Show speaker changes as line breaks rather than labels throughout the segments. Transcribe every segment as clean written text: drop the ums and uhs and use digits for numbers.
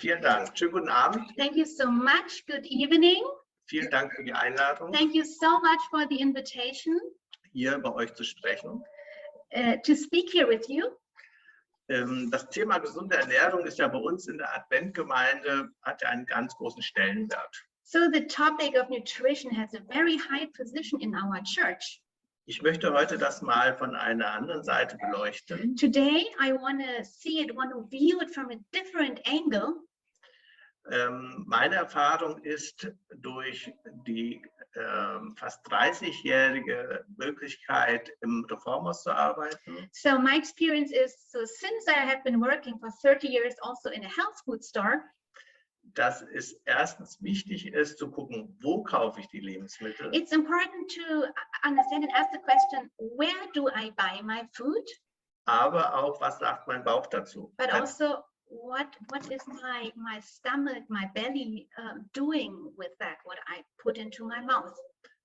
Vielen Dank. Schönen guten Abend.
Thank you so much. Good evening.
Vielen Dank für die Einladung,
Thank you so much for the invitation
hier bei euch zu sprechen.
To speak here with you.
Das Thema gesunde Ernährung ist ja bei uns in der Adventgemeinde, hat ja einen ganz großen Stellenwert.
So the topic of nutrition has a very high position in our church.
Ich möchte heute das mal von einer anderen Seite beleuchten.
Today, I want to view it from a different angle.
Meine Erfahrung ist durch die fast 30-jährige Möglichkeit, im Reformhaus zu arbeiten.
So my experience is, so since I have been working for 30 years also in a health food store,
dass es erstens wichtig ist, zu gucken, wo kaufe ich die Lebensmittel.
it's important to understand and ask the question, where do I buy my food?
Aber auch, was sagt mein Bauch dazu?
But also, what is my stomach, my belly doing with that, what I put into my mouth?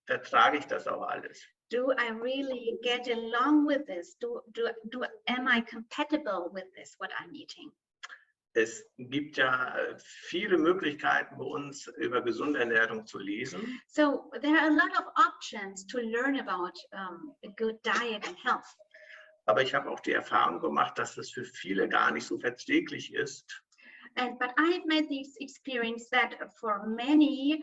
Vertrage ich das auch alles?
Do I really get along with this? Am I compatible with this, what I'm eating?
Es gibt ja viele Möglichkeiten bei uns über gesunde Ernährung zu lesen.
So there are a lot of options to learn about a good diet and health.
Aber ich habe auch die Erfahrung gemacht, dass es für viele gar nicht so verträglich ist.
But I've made this experience that for many,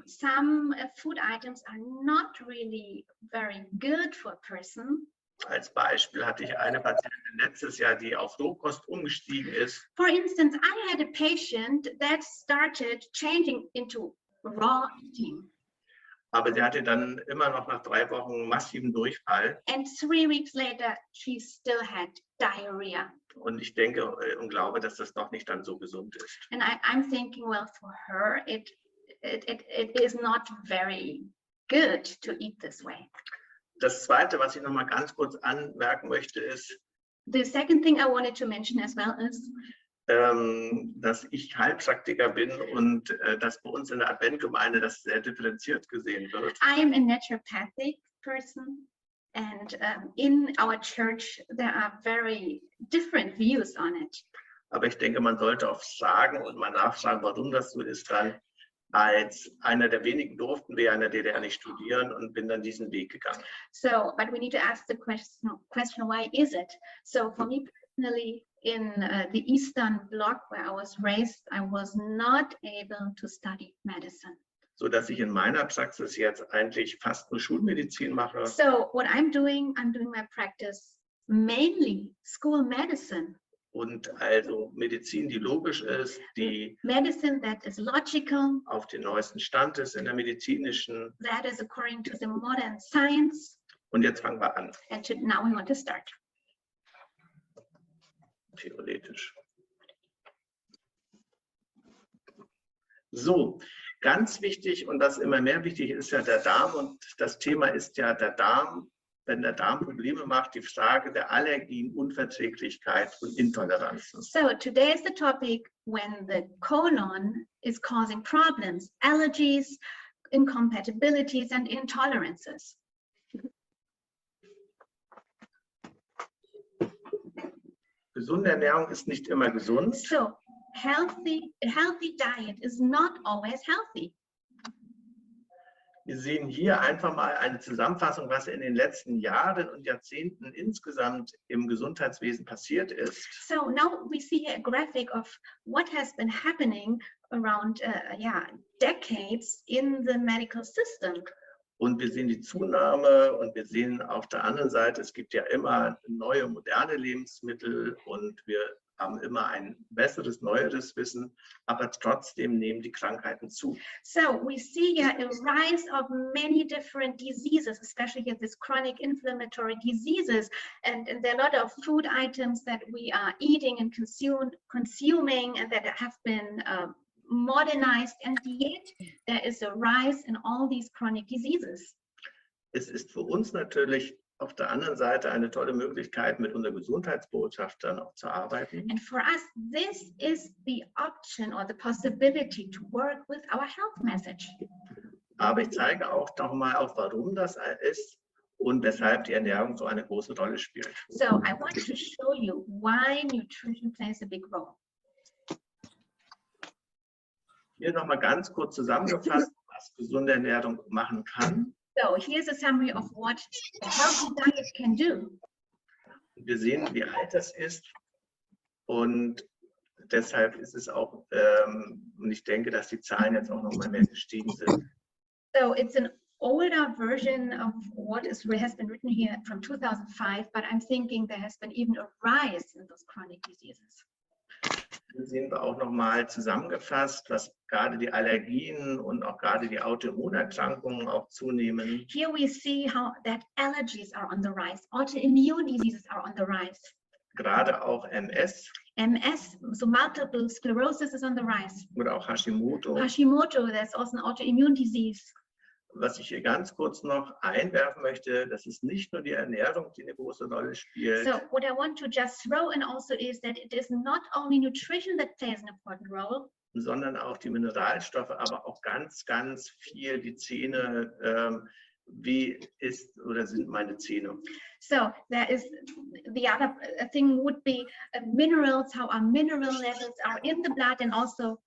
some food items are not really very good for a person.
Als Beispiel hatte ich eine Patientin letztes Jahr, die auf Rohkost umgestiegen ist.
For instance, I had a patient that started changing into raw eating.
Aber sie hatte dann immer noch nach 3 Wochen massiven Durchfall.
And 3 weeks later, she still had diarrhea.
Und ich denke und glaube, dass das doch nicht dann so gesund ist.
And I'm thinking, well, for her, it is not very good to eat this way.
Das Zweite, was ich noch mal ganz kurz anmerken möchte, ist,
the second thing I wanted to mention as well is,
dass ich Heilpraktiker bin und dass bei uns in der Adventgemeinde das sehr differenziert gesehen wird.
I am a naturopathic person, and in our church there are very different views on it.
Aber ich denke, man sollte auch sagen und mal nachfragen, warum das so ist dann. Als einer der wenigen durften wir in der DDR nicht studieren und bin dann diesen Weg gegangen.
So, but we need to ask the question, why is it? So for me personally, in the Eastern Bloc where I was raised, I was not able to study medicine.
So dass ich in meiner Praxis jetzt eigentlich fast nur Schulmedizin mache.
So what I'm doing my practice mainly school medicine.
Und also Medizin, die logisch ist, die
medicine that is logical,
auf den neuesten Stand ist in der medizinischen.
That is according to the modern science.
Und jetzt fangen wir an.
And now we want to start.
Theoretisch. So, ganz wichtig und was immer mehr wichtig ist ja der Darm und das Thema ist ja der Darm. Wenn der Darm Probleme macht, die Frage der Allergien, Unverträglichkeit und Intoleranzen.
So today is the topic when the colon is causing problems, allergies, incompatibilities and intolerances.
Gesunde Ernährung ist nicht immer gesund.
So a healthy diet is not always healthy.
Wir sehen hier einfach mal eine Zusammenfassung, was in den letzten Jahren und Jahrzehnten insgesamt im Gesundheitswesen passiert ist.
So now we see a graphic of what has been happening around decades in the medical system.
Und wir sehen die Zunahme und wir sehen auf der anderen Seite, es gibt ja immer neue, moderne Lebensmittel und wir haben immer ein besseres, neueres Wissen, aber trotzdem nehmen die Krankheiten zu.
So we see a rise of many different diseases, especially these chronic inflammatory diseases, and there are a lot of food items that we are eating and consuming and that have been modernized, and yet there is a rise in all these chronic diseases.
Es ist für uns natürlich auf der anderen Seite eine tolle Möglichkeit, mit unseren Gesundheitsbotschaftern auch zu arbeiten.
And for us, this is the option or the possibility to work with our health message.
Aber ich zeige auch nochmal auf, warum das ist und weshalb die Ernährung so eine große Rolle spielt.
So I want to show you why nutrition plays a big role.
Hier nochmal ganz kurz zusammengefasst, was gesunde Ernährung machen kann.
So here's a summary of what a healthy diet can do.
Wir sehen, wie alt das ist und deshalb ist es auch, und ich denke, dass die Zahlen jetzt auch nochmal mehr gestiegen sind.
So it's an older version of what has been written here from 2005, but I'm thinking there has been even a rise in those chronic diseases.
Hier sehen wir auch nochmal zusammengefasst, was gerade die Allergien und auch gerade die Autoimmunerkrankungen auch zunehmen.
Here we see how that allergies are on the rise, autoimmune diseases are on the rise.
Gerade auch MS.
MS, so multiple sclerosis is on the rise.
Oder auch Hashimoto.
Hashimoto, that's also an autoimmune disease.
Was ich hier ganz kurz noch einwerfen möchte, das ist nicht nur die Ernährung, die eine große Rolle spielt.
So what I want to just throw in also is that it is not only nutrition that plays an important role,
sondern auch die Mineralstoffe, aber auch ganz, ganz viel die Zähne. Wie ist oder sind meine Zähne?
So there is the other thing would be minerals, how our mineral levels are in the blood, and also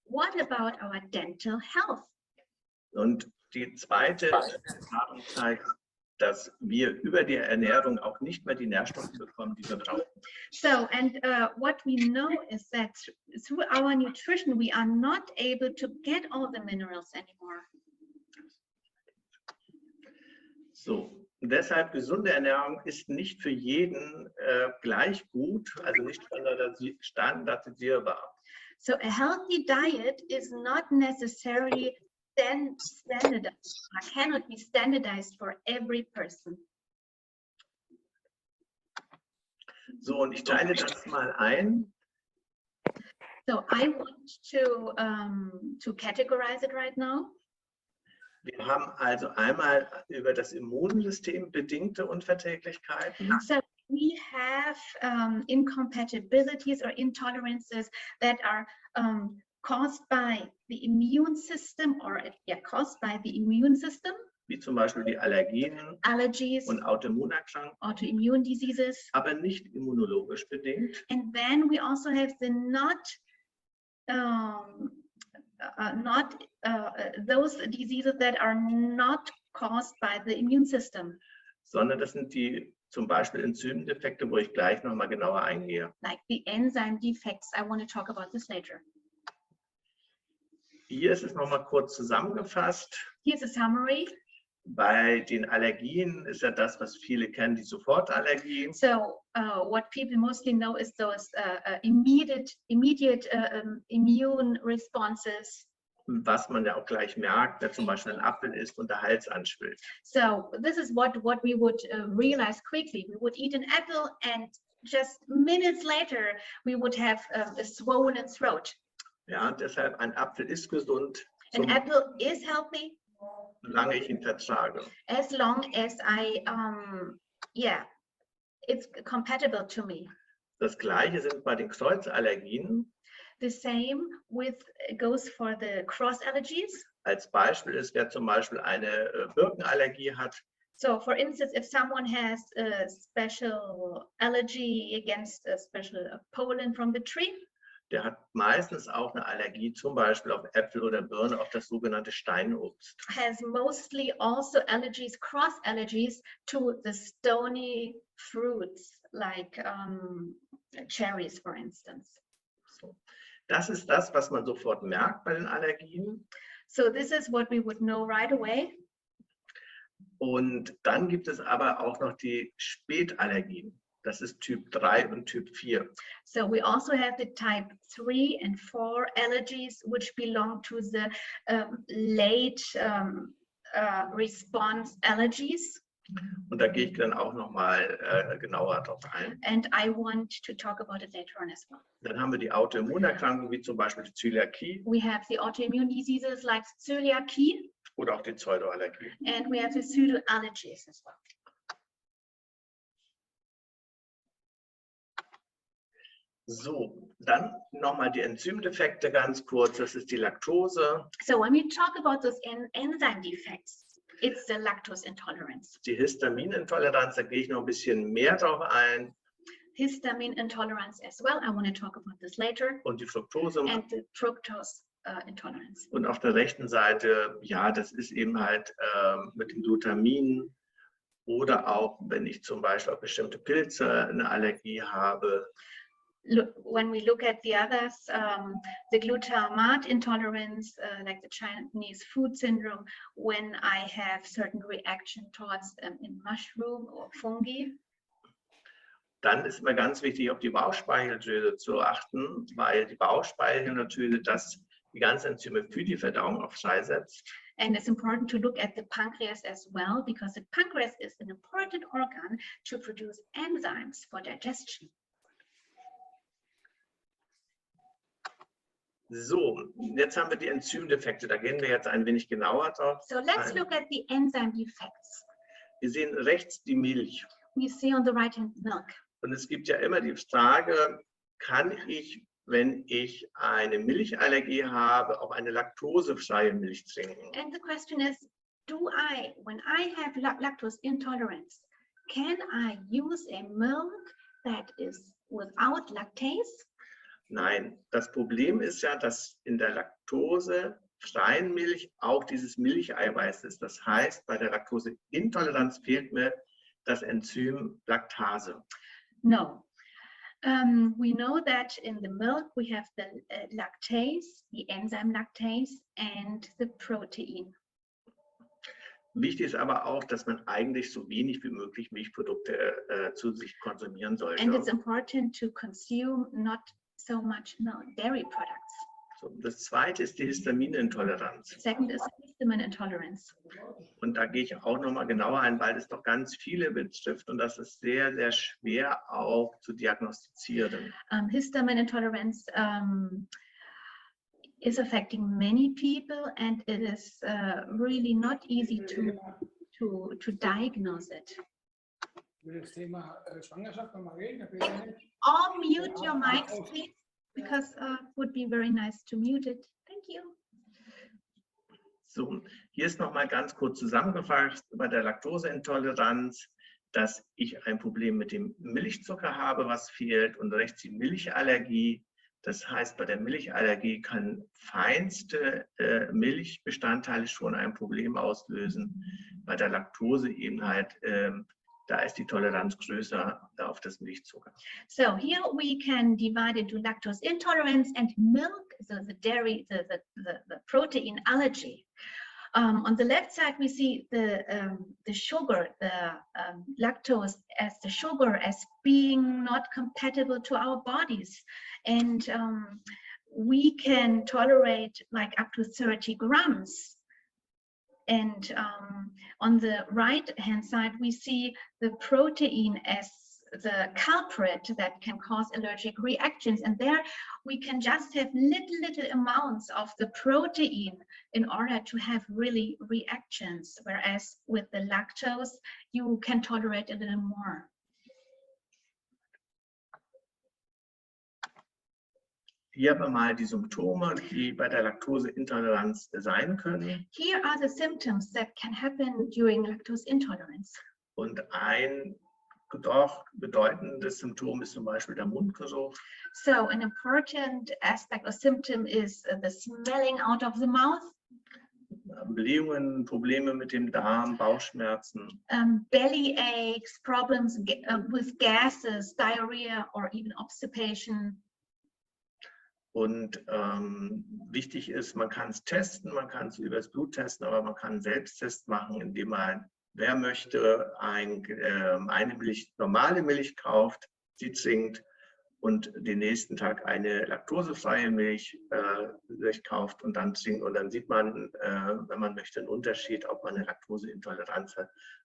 what about our dental health?
Und die zweite Erfahrung zeigt, dass wir über die Ernährung auch nicht mehr die Nährstoffe bekommen, die wir brauchen.
So, and what we know is that through our nutrition, we are not able to get all the minerals anymore.
So, und deshalb gesunde Ernährung ist nicht für jeden gleich gut, also nicht standardisierbar.
So a healthy diet is not necessarily standardized, or cannot be standardized for every person.
So, und ich teile das mal ein.
So I want to categorize it right now.
Wir haben also einmal über das Immunsystem bedingte Unverträglichkeiten.
So we have incompatibilities or intolerances that are caused by the immune system, or caused by the immune system.
Wie zum Beispiel die Allergien
Allergies
und Autoimmunerkrankungen,
autoimmune diseases,
aber nicht immunologisch bedingt.
and then we also have the those diseases that are not caused by the immune system,
Sondern das sind die zum Beispiel Enzymdefekte, wo ich gleich nochmal genauer eingehe.
like the enzyme defects. I want to talk about this later.
Hier ist es nochmal kurz zusammengefasst.
Here's a summary.
Bei den Allergien ist ja das, was viele kennen, die Sofortallergie.
So what people mostly know is those immediate immune responses.
Was man ja auch gleich merkt, wenn zum Beispiel ein Apfel isst und der Hals anschwillt.
So this is what we would realize quickly. We would eat an apple, and just minutes later we would have a swollen throat.
Ja, deshalb ein Apfel ist gesund,
An apple is healthy
solange ich ihn vertrage.
as long as it's compatible to me.
Das Gleiche sind bei den Kreuzallergien.
The same goes for the cross allergies.
Als Beispiel ist, wer zum Beispiel eine Birkenallergie hat,
So for instance, if someone has a special allergy against a special pollen from the tree,
der hat meistens auch eine Allergie, zum Beispiel auf Äpfel oder Birne, auf das sogenannte Steinobst.
has mostly also allergies, cross allergies to the stony fruits, like cherries, for instance.
So. Das ist das, was man sofort merkt bei den Allergien.
So this is what we would know right away.
Und dann gibt es aber auch noch die Spätallergien. Das ist Typ 3 und Typ 4.
So we also have the type 3 and 4 allergies, which belong to the late response allergies.
Und da gehe ich dann auch nochmal genauer drauf ein.
And I want to talk about it later on as well.
Dann haben wir die Autoimmunerkrankungen, wie zum Beispiel die Zöliakie
We have the autoimmune diseases like celiac,
oder auch die Pseudoallergie.
and we have the pseudoallergies as well.
So, dann nochmal die Enzymdefekte ganz kurz. Das ist die Laktose,
So when we talk about those enzyme defects, it's the lactose intolerance.
die Histaminintoleranz, da gehe ich noch ein bisschen mehr drauf ein.
Histamine intolerance as well. I want to talk about this later.
Und die Fructose
And the fructose intolerance.
Und auf der rechten Seite, ja, das ist eben halt mit dem Glutamin oder auch, wenn ich zum Beispiel auf bestimmte Pilze eine Allergie habe.
When we look at the others, the glutamate intolerance, like the Chinese food syndrome, when I have certain reaction towards in mushroom or fungi.
Dann ist mir ganz wichtig, auf die Bauchspeicheldrüse zu achten, weil die Bauchspeicheldrüse die ganzen Enzyme für die Verdauung auch freisetzt.
And it's important to look at the pancreas as well, because the pancreas is an important organ to produce enzymes for digestion.
So, jetzt haben wir die Enzymdefekte. Da gehen wir jetzt ein wenig genauer drauf.
So let's look at the enzyme defects.
Wir sehen rechts die Milch.
We see on the right hand milk.
Und es gibt ja immer die Frage, kann ich, wenn ich eine Milchallergie habe, auch eine laktosefreie Milch trinken?
And the question is, when I have lactose intolerance, can I use a milk that is without lactase?
Nein, das Problem ist ja, dass in der laktosefreien Milch auch dieses Milcheiweiß ist. Das heißt, bei der Laktoseintoleranz fehlt mir das Enzym Laktase.
No. We know that in the milk we have the lactase, the enzyme lactase, and the protein.
Wichtig ist aber auch, dass man eigentlich so wenig wie möglich Milchprodukte zu sich konsumieren sollte.
And it's important to consume not so much dairy products.
So, das zweite ist die Histaminintoleranz.
Second is histamine intolerance.
Und da gehe ich auch nochmal genauer ein, weil es doch ganz viele betrifft und das ist sehr, sehr schwer auch zu diagnostizieren.
Histamine intolerance is affecting many people, and it is really not easy to diagnose it. All mute your mics, please, because it would be very nice to mute it. Thank you.
So, hier ist nochmal ganz kurz zusammengefasst bei der Laktoseintoleranz, dass ich ein Problem mit dem Milchzucker habe, was fehlt, und rechts die Milchallergie. Das heißt, bei der Milchallergie kann feinste Milchbestandteile schon ein Problem auslösen. Bei der Laktose eben halt, da ist die Toleranz größer auf das Milchzucker.
So here we can divide into lactose intolerance and milk, so the dairy, the protein allergy. On the left side, we see the sugar, the lactose as the sugar as being not compatible to our bodies. And we can tolerate like up to 30 grams. And on the right-hand side, we see the protein as the culprit that can cause allergic reactions. And there we can just have little amounts of the protein in order to have really reactions. Whereas with the lactose, you can tolerate a little more.
Hier haben wir mal die Symptome, die bei der Laktoseintoleranz sein können.
Here are the symptoms that can happen during lactose intolerance.
Und ein doch bedeutendes Symptom ist zum Beispiel der Mundgeruch.
So an important aspect or symptom is the smelling out of the mouth.
Blähungen, Probleme mit dem Darm, Bauchschmerzen.
Belly aches, problems with gases, diarrhea or even obstipation.
Und wichtig ist, man kann es testen, man kann es über das Blut testen, aber man kann einen Selbsttest machen, indem man, wer möchte, eine normale Milch kauft, sie trinkt und den nächsten Tag eine laktosefreie Milch sich kauft und dann trinkt. Und dann sieht man, wenn man möchte, einen Unterschied, ob man eine Laktoseintoleranz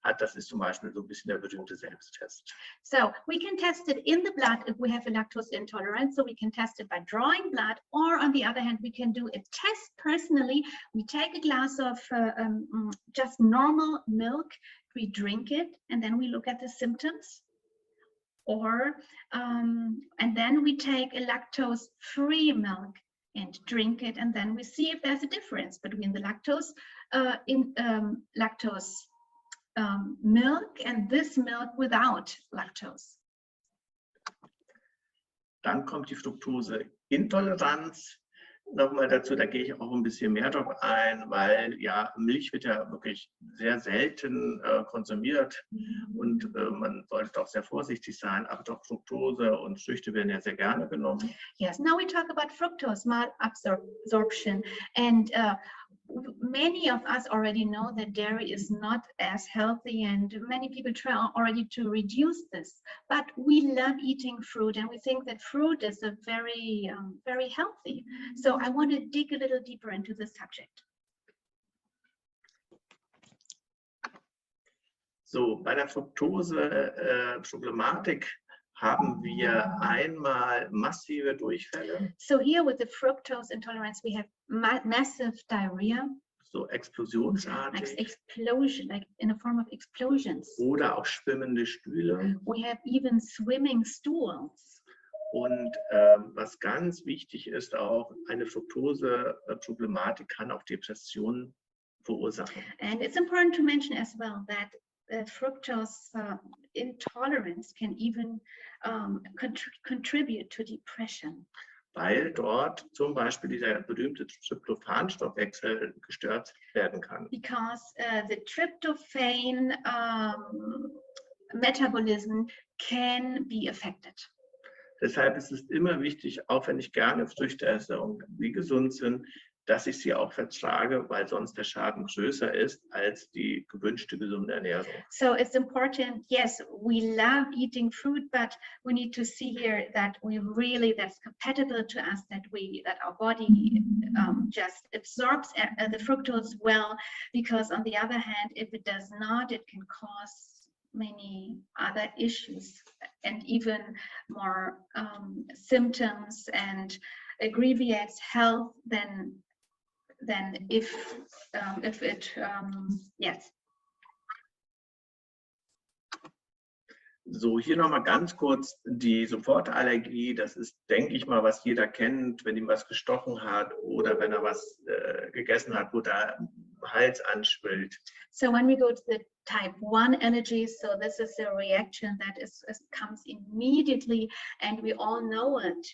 hat. Das ist zum Beispiel so ein bisschen der berühmte Selbsttest.
So we can test it in the blood if we have a lactose intolerance. So we can test it by drawing blood, or on the other hand, we can do a test personally. We take a glass of just normal milk, we drink it, and then we look at the symptoms. Or and then we take a lactose-free milk and drink it, and then we see if there's a difference between the lactose milk and this milk without lactose.
Dann kommt die Fructoseintoleranz. nochmal dazu, da gehe ich auch ein bisschen mehr drauf ein, weil ja, Milch wird ja wirklich sehr selten konsumiert und man sollte auch sehr vorsichtig sein, aber doch Fructose und Früchte werden ja sehr gerne genommen.
Yes, now we talk about fructose malabsorption, and many of us already know that dairy is not as healthy, and many people try already to reduce this, but we love eating fruit and we think that fruit is a very healthy. So I want to dig a little deeper into this subject.
So, bei der Fructose-Problematik haben wir einmal massive Durchfälle.
So here with the fructose intolerance, we have massive diarrhea.
So explosionsartig.
Like explosion, like in a form of explosions.
Oder auch schwimmende Stühle.
We have even swimming stools.
Und was ganz wichtig ist auch, eine Fructose-Problematik kann auch Depressionen verursachen.
And it's important to mention as well that fructose intolerance can even contribute to depression.
Weil dort zum Beispiel dieser berühmte Tryptophan-Stoffwechsel gestört werden kann.
Because the tryptophan metabolism can be affected.
Deshalb ist es immer wichtig, auch wenn ich gerne Früchte esse und die gesund sind, dass ich sie auch vertrage, weil sonst der Schaden größer ist als die gewünschte gesunde Ernährung.
So it's important, yes, we love eating fruit, but we need to see here that that's compatible to us, that our body just absorbs the fructose well, because on the other hand, if it does not, it can cause many other issues and even more symptoms and aggravates health than if it yes.
So, hier nochmal ganz kurz die Sofortallergie. Das ist, denke ich mal, was jeder kennt, wenn ihm was gestochen hat oder wenn er was gegessen hat, wo der Hals anschwillt.
So when we go to the type 1 allergies, so this is a reaction that comes immediately, and we all know it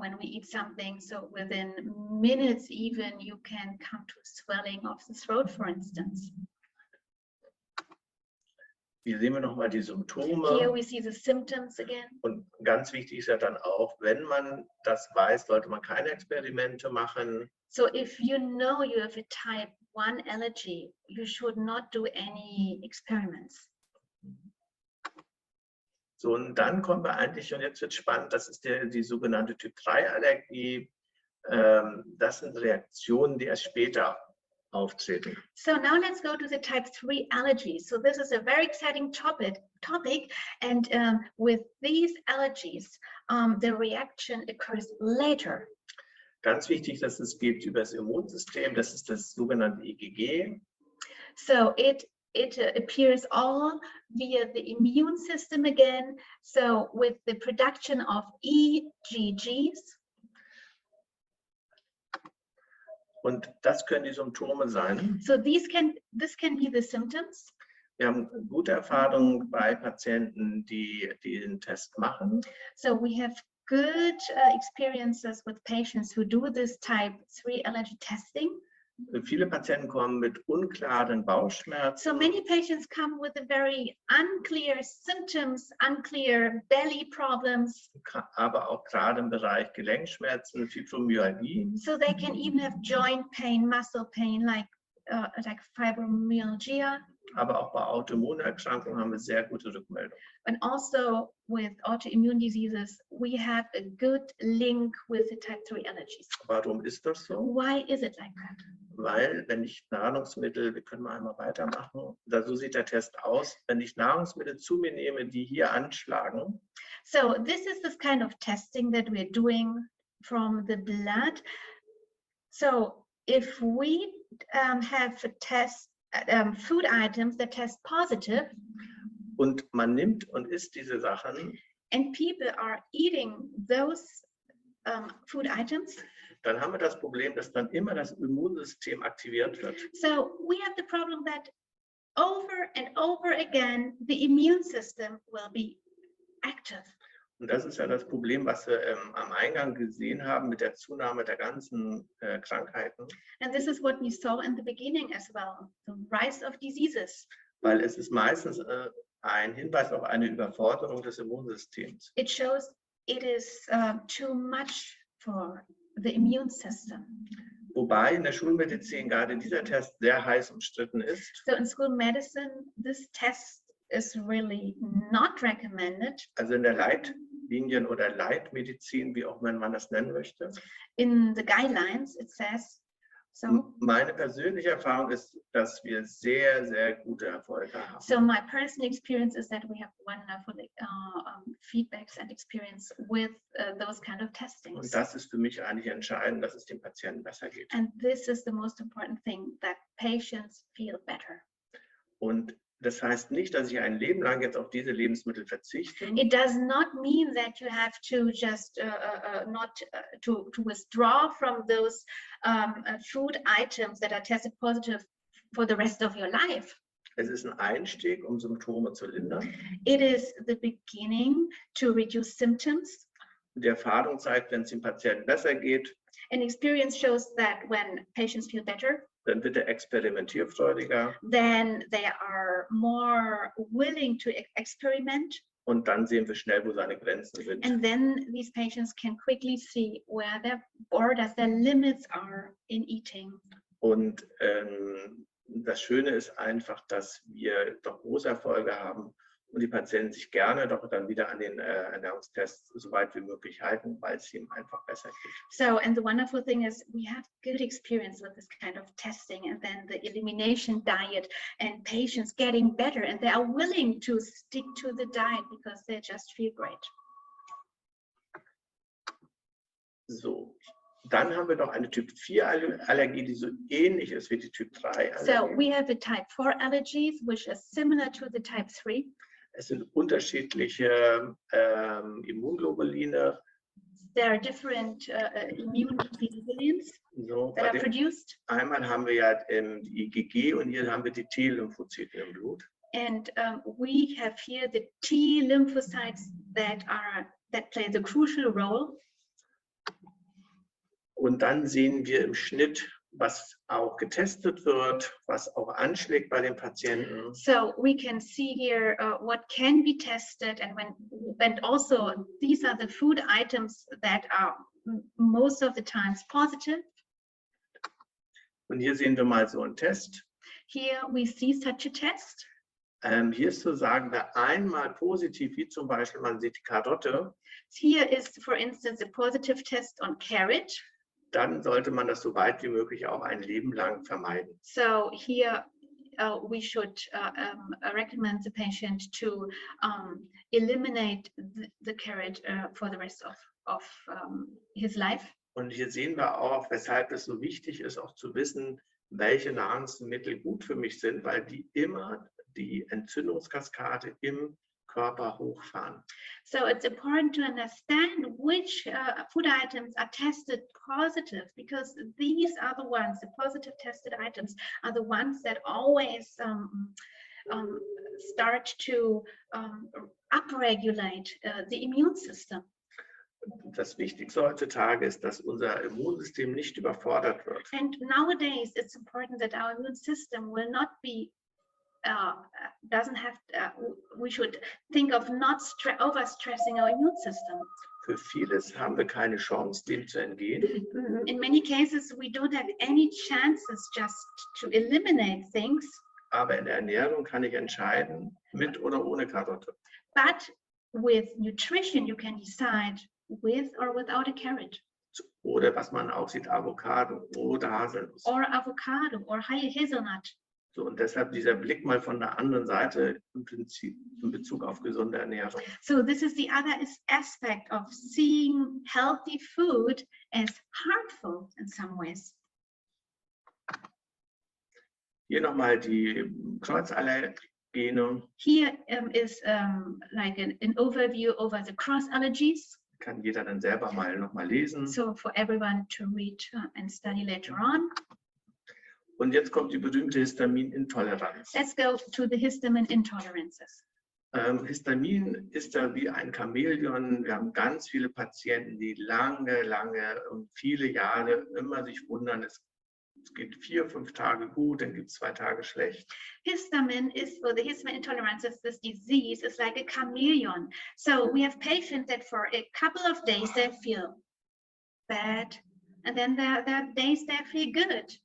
when we eat something. So within minutes even, you can come to swelling of the throat, for instance.
Hier sehen wir nochmal die Symptome.
Here we see the symptoms again.
Und ganz wichtig ist ja dann auch, wenn man das weiß, sollte man keine Experimente machen.
So if you know you have a type 1 allergy, you should not do any experiments.
So, und dann kommen wir eigentlich, und jetzt wird spannend, das ist die sogenannte Typ 3 Allergie. Das sind Reaktionen, die erst später auftreten.
So now let's go to the type 3 allergies. So this is a very exciting topic, and with these allergies, the reaction occurs later.
Ganz wichtig, dass es geht über das Immunsystem, das ist das sogenannte IgG.
So it appears all via the immune system again, so with the production of IgGs.
Und das können die Symptome sein.
So this can be the symptoms.
Wir haben gute Erfahrungen bei Patienten, die den Test machen.
So we have good experiences with patients who do this type 3 allergy testing.
Viele Patienten kommen mit unklaren Bauchschmerzen.
So many patients come with a very unclear symptoms, unclear belly problems.
Aber auch gerade im Bereich Gelenkschmerzen, Fibromyalgie.
So they can even have joint pain, muscle pain, like fibromyalgia.
Aber auch bei Autoimmunerkrankungen haben wir sehr gute Rückmeldungen.
And also with autoimmune diseases, we have a good link with the type 3 allergies.
Warum ist das so?
Why is it like that?
Weil, wenn ich Nahrungsmittel, wir können mal einmal weitermachen, so sieht der Test aus, wenn ich Nahrungsmittel zu mir nehme, die hier anschlagen.
So this is this kind of testing that we're doing from the blood. So if we have a test, food items that test positive,
und man nimmt und isst diese Sachen,
and people are eating those food items,
dann haben wir das Problem, dass dann immer das Immunsystem aktiviert wird.
So we have the problem that over and over again the immune system will be active.
Und das ist ja das Problem, was wir am Eingang gesehen haben mit der Zunahme der ganzen Krankheiten.
And this is what we saw in the beginning as well, the rise of diseases.
Weil es ist meistens ein Hinweis auf eine Überforderung des Immunsystems.
It shows it is too much for the immune system.
Wobei in der Schulmedizin gerade dieser Test sehr heiß umstritten ist.
So in school medicine, this test is really not recommended.
Also in der Leitlinien oder Leitmedizin, wie auch immer man das nennen möchte.
In the guidelines, it says so.
Meine persönliche Erfahrung ist, dass wir sehr, sehr gute Erfolge haben.
So my personal experience is that we have wonderful feedbacks and experience with those kind of testings.
Und das ist für mich eigentlich entscheidend, dass es dem Patienten besser geht.
And this is the most important thing, that patients feel better.
Und das heißt nicht, dass ich ein Leben lang jetzt auf diese Lebensmittel verzichte.
It does not mean that you have to just to withdraw from those food items that are tested positive for the rest of your life.
Es ist ein Einstieg, um Symptome zu lindern.
It is the beginning to reduce symptoms.
Die Erfahrung zeigt, wenn es dem Patienten besser geht,
And experience shows that when patients feel better,
dann wird er experimentierfreudiger.
then they are more willing to experiment.
Und dann sehen wir schnell, wo seine Grenzen sind.
And then these patients can quickly see where their borders, their limits are in eating.
Und das Schöne ist einfach, dass wir doch große Erfolge haben und die Patienten sich gerne doch dann wieder an den Ernährungstests so weit wie möglich halten, weil es ihm einfach besser geht.
So, and the wonderful thing is we have good experience with this kind of testing, and then the elimination diet, and patients getting better, and they are willing to stick to the diet because they just feel great.
So, dann haben wir noch eine Typ 4 Allergie, die so ähnlich ist wie die Typ 3 Allergie.
So we have the type 4 allergies, which is similar to the type 3.
Es sind unterschiedliche Immunglobuline.
There are different immune globulins
So,
that are produced.
Einmal haben wir ja die IgG und hier haben wir die T-Lymphozyten im Blut.
And we have here the T lymphocytes that play the crucial role.
Und dann sehen wir im Schnitt, was auch getestet wird, was auch anschlägt bei den Patienten.
So we can see here what can be tested, and also these are the food items that are most of the times positive.
Und hier sehen wir mal so einen Test.
Here we see such a test.
Hier ist zu sagen, wer einmal positiv, wie zum Beispiel man sieht die Karotte,
Here is, for instance, a positive test on carrot.
dann sollte man das so weit wie möglich auch ein Leben lang vermeiden.
So here we should recommend the patient to eliminate the carrot for the rest of his life.
Und hier sehen wir auch, weshalb es so wichtig ist, auch zu wissen, welche Nahrungsmittel gut für mich sind, weil die immer die Entzündungskaskade im Körper hochfahren.
So it's important to understand which food items are tested positive, because these are the ones, the positive tested items are the ones that always start to upregulate the immune system.
Das Wichtigste heutzutage ist, dass unser Immunsystem nicht überfordert wird.
And nowadays it's important that our immune system will not be we should think of not overstressing our immune system.
Für vieles haben wir keine Chance, dem zu entgehen.
In many cases, we don't have any chances just to eliminate things.
Aber in der Ernährung kann ich entscheiden, mit oder ohne Karotte.
But with nutrition, you can decide with or without a carrot.
Oder was man auch sieht, Avocado oder Haselnuss.
Or avocado or hazelnut.
So, und deshalb dieser Blick mal von der anderen Seite im Prinzip in Bezug auf gesunde Ernährung.
So this is the other aspect of seeing healthy food as harmful in some ways.
Hier nochmal die Kreuzallergene.
Here is like an overview over the cross allergies.
Kann jeder dann selber mal nochmal lesen.
So for everyone to read and study later on.
Und jetzt kommt die berühmte Histaminintoleranz.
Let's go to the histamine intolerances.
Histamin ist da wie ein Chamäleon. Wir haben ganz viele Patienten, die lange und viele Jahre immer sich wundern, es geht 4, 5 Tage gut, dann gibt es 2 Tage schlecht.
Histamine is, for the histamine intolerances, this disease is like a chameleon. So we have patients that for a couple of days they feel bad, and then there are days they feel good.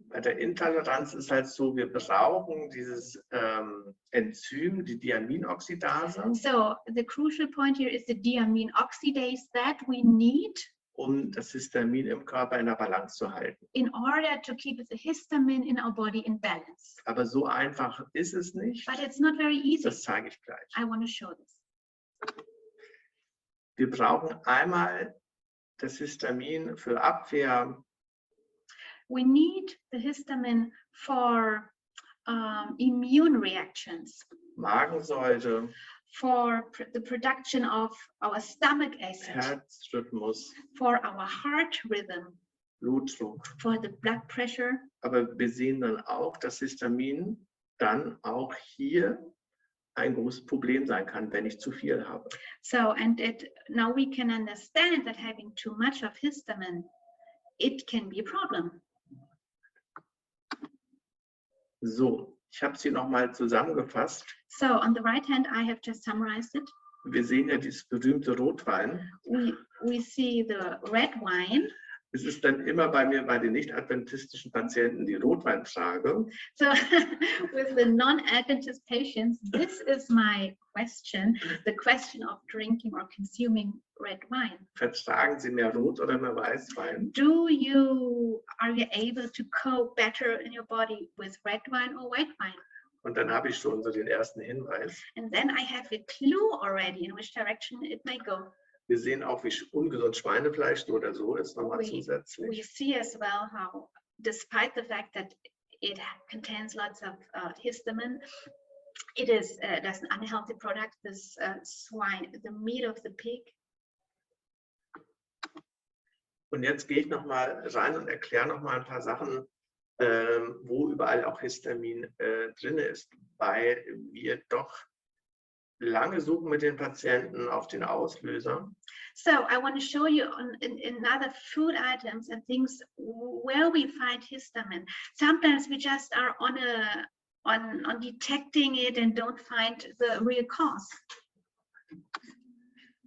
Bei der Intoleranz ist halt so, wir brauchen dieses Enzym, die Diaminoxidase.
So the crucial point here is the diamine oxidase that we need
um das Histamin im Körper in der Balance zu halten.
in order to keep the histamine in our body in balance.
Aber so einfach ist es nicht.
But it's not very easy.
Das zeige ich gleich.
I want to show this.
Wir brauchen einmal das Histamin für Abwehr.
We need the histamine for immune reactions,
Magensäure,
for the production of our stomach acid,
Herzrhythmus,
for our heart rhythm,
Blutdruck.
for the blood pressure.
Aber wir sehen dann auch, dass Histamin dann auch hier ein großes Problem sein kann, wenn ich zu viel habe.
So, and now we can understand that having too much of histamine, it can be a problem.
So, ich habe sie nochmal zusammengefasst.
So on the right hand, I have just summarized it.
Wir sehen ja dieses berühmte Rotwein.
We see the red wine.
Es ist dann immer bei mir, bei den nicht-adventistischen Patienten, die Rotweinfrage.
So with the non-Adventist patients, this is my question, the question of drinking or consuming red wine.
Vertragen Sie mehr Rot- oder mehr Weißwein?
Are you able to cope better in your body with red wine or white wine?
Und dann habe ich schon so den ersten Hinweis.
And then I have a clue already in which direction it may go.
Wir sehen auch, wie ungesund Schweinefleisch so oder so ist, nochmal
We
zusätzlich.
see as well how, despite the fact that it contains lots of histamine, it is that's an unhealthy product. This swine, the meat of the pig.
Und jetzt gehe ich nochmal rein und erkläre nochmal ein paar Sachen, wo überall auch Histamin drin ist, weil wir doch lange suchen mit den Patienten auf den Auslöser.
So I want to show you in other food items and things where we find histamine. Sometimes we just are on detecting it and don't find the real cause.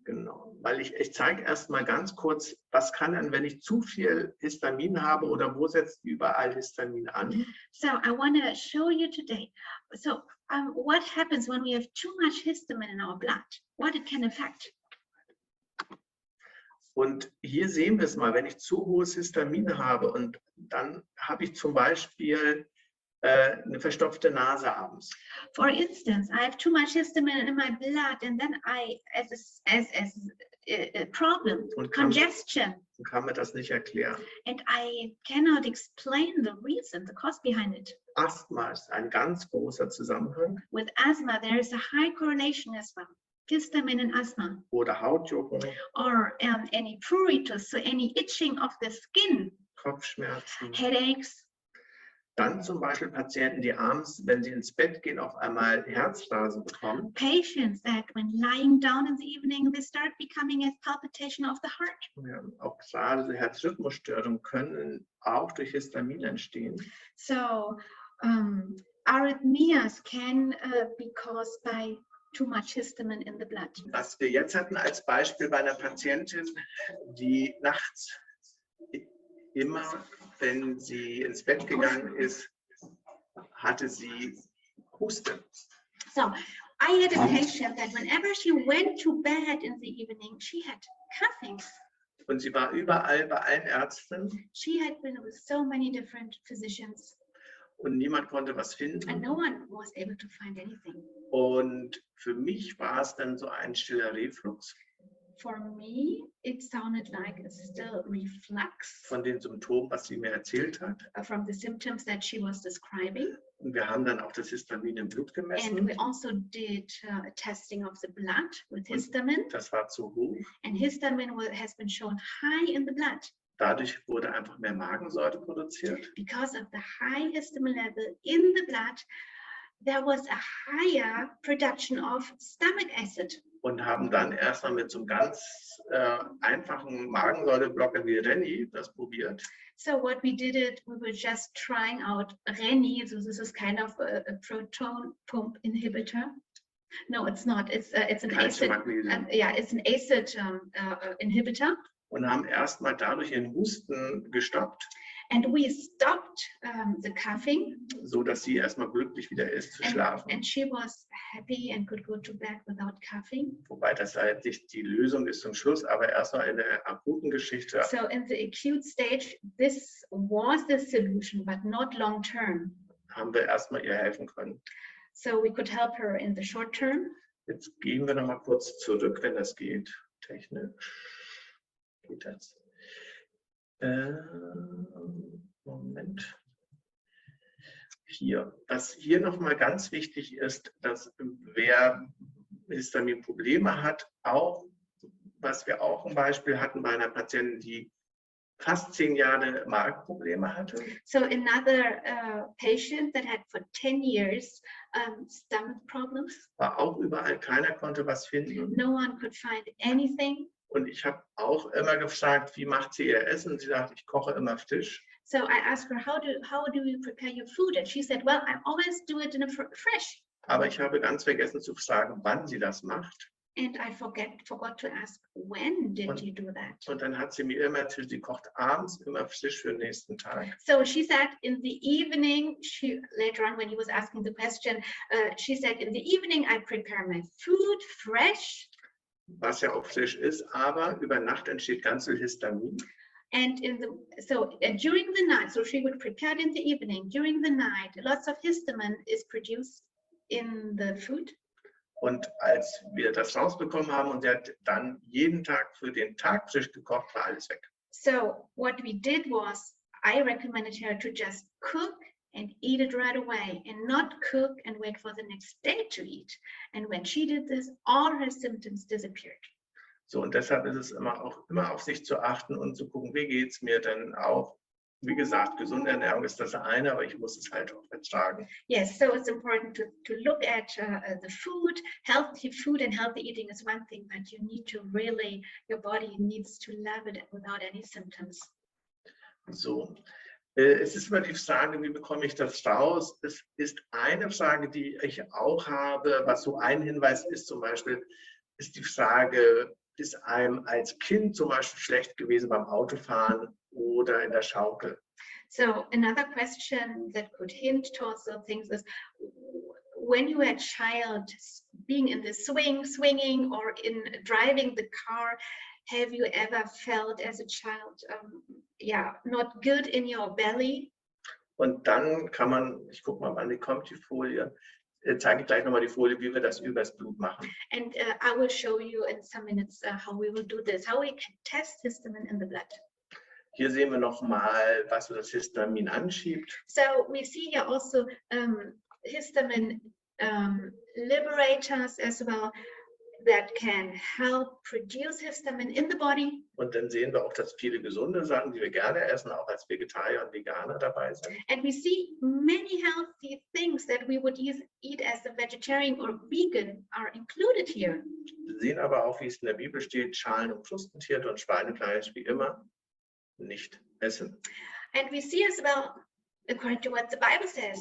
Genau, weil ich zeige erst mal ganz kurz, was kann denn, wenn ich zu viel Histamin habe oder wo setzt überall Histamin an?
So I want to show you today. So what happens when we have too much histamine in our blood? What it can affect?
Und hier sehen wir es mal, wenn ich zu hohes Histamin habe und dann habe ich zum Beispiel eine verstopfte Nase abends.
For instance, I have too much histamine in my blood, and then I, as a problem, congestion.
Kann mir das nicht erklären.
And I cannot explain the reason, the cause behind it.
Asthma ist ein ganz großer Zusammenhang.
With asthma, there is a high correlation as well. Histamine and asthma.
Oder Hautjucken.
Or any pruritus, so any itching of the skin.
Kopfschmerzen.
Headaches.
Dann zum Beispiel Patienten, die abends, wenn sie ins Bett gehen, auf einmal Herzrasen bekommen.
Patients that when lying down in the evening, they start becoming a palpitation of the heart.
Ja, auch gerade Herzrhythmusstörungen können auch durch Histamin entstehen.
So arrhythmias can be caused by too much histamine in the blood.
Was wir jetzt hatten als Beispiel bei einer Patientin, die nachts immer, wenn sie ins Bett gegangen ist, hatte sie Husten.
So I had a patient that whenever she went to bed in the evening, she had coughing.
Und sie war überall bei allen Ärzten.
She had been with so many different physicians.
Und niemand konnte was finden.
And no one was able to find anything.
Und für mich war es dann so ein stiller Reflux.
For me, it sounded like a still reflux.
Von den Symptomen, was sie mir erzählt hat.
From the symptoms that she was describing.
Und wir haben dann auch das Histamin im Blut gemessen.
And we also did a testing of the blood with histamine.
Und das war zu hoch.
And histamine has been shown high in the blood.
Dadurch wurde einfach mehr Magensäure produziert.
Because of the high histamine level in the blood, there was a higher production of stomach acid.
Und haben dann erstmal mit so einem ganz einfachen Magensäureblocker wie Rennie das probiert.
So what we did, we were just trying out Rennie. So this is kind of a proton pump inhibitor. No, it's not. It's an acid. Yeah, it's an acid inhibitor.
Und haben erstmal dadurch ihren Husten gestoppt.
And we stopped the coughing.
So dass sie erstmal glücklich wieder ist zu schlafen.
And she was happy and could go to bed without coughing.
Wobei das halt nicht die Lösung ist zum Schluss, aber erstmal in der akuten Geschichte.
So in the acute stage, this was the solution, but not long term.
Haben wir erstmal ihr helfen können.
So we could help her in the short term.
Jetzt gehen wir noch mal kurz zurück, wenn das geht. Technisch geht das. Moment. Hier. Was hier noch mal ganz wichtig ist, dass wer Histamin-Probleme hat, auch, was wir auch ein Beispiel hatten bei einer Patientin, die fast 10 Jahre Magenprobleme hatte.
So another patient that had for 10 years stomach problems.
War auch überall, keiner konnte was finden.
No one could find anything.
Und ich habe auch immer gefragt, wie macht sie ihr Essen? Sie sagt, ich koche immer Fisch.
So I asked her, how do you prepare your food? And she said, well, I always do it in a fresh.
Aber ich habe ganz vergessen zu fragen, wann sie das macht.
And I forgot to ask, when did you do that?
Und dann hat sie mir immer erzählt, sie kocht abends immer Fisch für den nächsten Tag.
So she said in the evening, later on when he was asking the question, she said in the evening I prepare my food fresh.
Was ja auch frisch ist, aber über Nacht entsteht ganz viel Histamin.
And during the night, so she would prepare it in the evening. During the night, lots of histamine is produced in the food.
Und als wir das rausbekommen haben und sie hat dann jeden Tag für den Tag frisch gekocht, war alles weg.
So what we did was, I recommended her to just cook and eat it right away, and not cook and wait for the next day to eat. And when she did this, all her symptoms disappeared.
So, und deshalb ist es immer auf sich zu achten und zu gucken, wie geht es mir denn auch. Wie gesagt, gesunde Ernährung ist das eine, aber ich muss es halt auch vertragen.
Yes, so it's important to look at the food. Healthy food and healthy eating is one thing, but you need to really, your body needs to love it without any symptoms.
So, es ist immer die Frage, wie bekomme ich das raus? Es ist eine Frage, die ich auch habe, was so ein Hinweis ist, zum Beispiel, ist die Frage, ist einem als Kind zum Beispiel schlecht gewesen beim Autofahren oder in der Schaukel?
So another question that could hint towards those things is, when you were a child, being in the swinging or in driving the car, have you ever felt as a child, not good in your belly?
Und dann kann man, ich gucke mal, wann kommt die Folie, zeige ich gleich nochmal die Folie, wie wir das übers Blut machen.
And I will show you in some minutes how we will do this, how we can test histamine in the blood.
Hier sehen wir nochmal, was so das Histamin anschiebt.
So we see here also histamine liberators as well that can help produce histamine in the body.
Und dann sehen wir auch, dass viele gesunde Sachen, die wir gerne essen, auch als Vegetarier und Veganer dabei sind.
And we see many healthy things that we would eat as a vegetarian or vegan are included here.
Wir sehen aber auch, wie es in der Bibel steht, Schalen- und Krustentiere und Schweinefleisch wie immer nicht essen.
And we see as well, according to what the Bible says,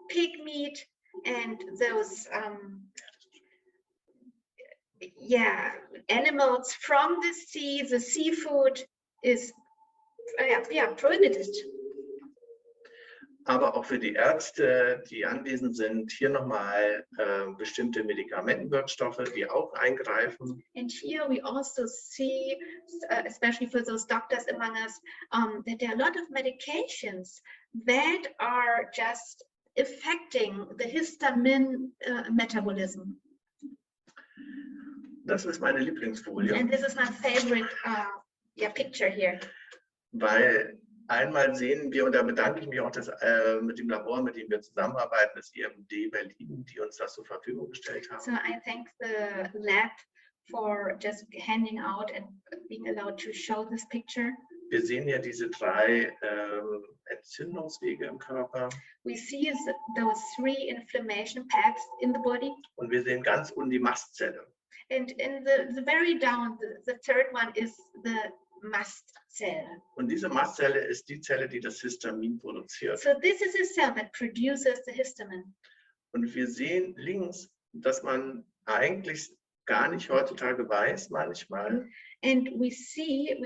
pig meat and those animals from the sea, the seafood is prohibited.
Aber auch für die Ärzte, die anwesend sind, hier nochmal bestimmte Medikamentenwirkstoffe, die auch eingreifen.
And here we also see, especially for those doctors among us, that there are a lot of medications that are just affecting the histamine metabolism.
Das ist meine Lieblingsfolie.
And this is my favorite picture here.
Weil einmal sehen wir, und da bedanke ich mich auch mit dem Labor, mit dem wir zusammenarbeiten, das EMD Berlin, die uns das zur Verfügung gestellt haben.
So I thank the lab for just handing out and being allowed to show this picture.
Wir sehen ja diese drei Entzündungswege im Körper.
We see those three inflammation paths in the body.
Und wir sehen ganz unten die Mastzelle.
And in the very down, the third one is the mast cell.
Und diese Mastzelle ist die Zelle, die das Histamin produziert.
So this is a cell that produces the histamine.
Und wir sehen links, dass man eigentlich gar nicht heutzutage weiß, manchmal,
And we